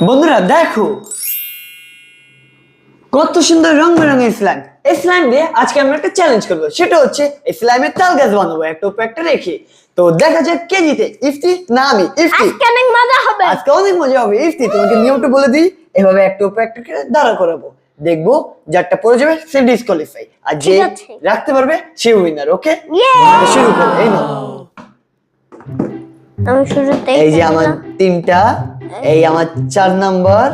বন্ধুরা দেখো কত সুন্দর রং বেরঙের স্লাইম। এই স্লাইম দিয়ে আজকে আমরা একটা চ্যালেঞ্জ করবো, সেটা হচ্ছে এই স্লাইমের তাল গাছ বানাবো একটা উপর একটা রেখে। তো দেখা যাক কে জিতে, ইফতি না আমি? ইফতি। আজকে অনেক মজা হবে। আজকে অনেক মজা হবে। ইফতি, তোমাকে নিয়মটা বলে দিই, এভাবে একটা উপর একটা দাঁড়া করাবো, দেখবো যারটা পড়ে যাবে সে ডিসকোয়ালিফাই, আর যে রাখতে পারবে সে উইনার। ওকে, শুরু করো। এই নাও, আমি শুরুতে এই যে আমার 3টা, এই আমার 4 নাম্বার,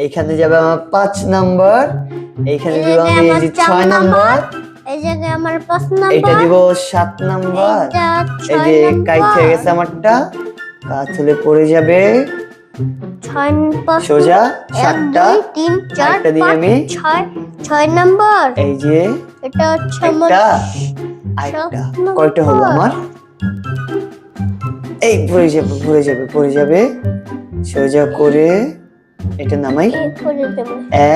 এইখানে যাবে আমার 5 নাম্বার, এইখানে দিব আমি এই যে 6 নাম্বার, এই জায়গায় আমার 5 নাম্বার, এটা দিব 7 নাম্বার, এই যে কাইট হয়ে গেছে আমারটা, কাজ হলে পড়ে যাবে 6 সোজা 7টা, 3 4 একটা দিয়ে আমি 6 নাম্বার, এই যে এটা হচ্ছে আমার একটা আরেকটা, কয়টা হলো আমার? এই পড়ে যাবে পড়ে যাবে পড়ে যাবে, সোজা করে এটা নামাই।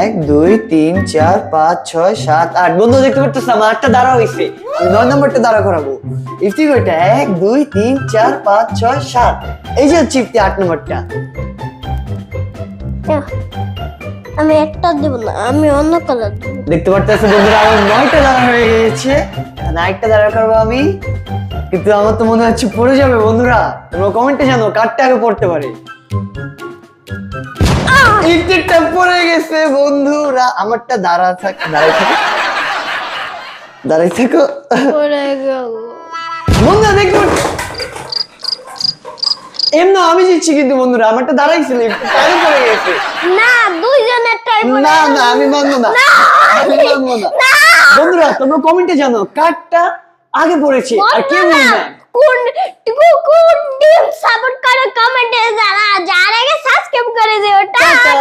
1 2 3 4 5 6 7 8। বন্ধু দেখতে পারতেছ আমার 8টা দাঁড়া হইছে, আমি 9 নাম্বারটা দাঁড়া করাবো। ইফতি কয়টা? 1 2 3 4 5 6 7। এই যে হচ্ছে ইফতি 8 নাম্বারটা। আমি একটা দেব না, আমি অন্য কালার দেব। দেখতে পারতেছ বন্ধুরা আমার 9টা দাঁড়া হয়ে গেছে, আরেকটা দাঁড়া করবো আমি, কিন্তু আমার তো মনে হচ্ছে পড়ে যাবে। বন্ধুরা তোমরা কমেন্টে জানো কারটা আগে পড়তে পারে। ইফতিটা পড়ে গেছে বন্ধুরা, আমারটা দাঁড়াই থাকো পড়ে গেল বন্ধুরা, দেখতে এমন আমি জিতছি, কিন্তু বন্ধুরা আমারটা দাঁড়াইছিল, তাই পড়ে গেছে। না, দুইজনের টাইম না না আমি মানবো না, আমি মানবো না। বন্ধুরা তোমরা কমেন্টে জানো কারটা আগে পড়েছে আর কে উইনার। কোন টিম সাপোর্ট করে কমেন্টে জানা, যার আগে সাবস্ক্রাইব করে দিও। টাটা।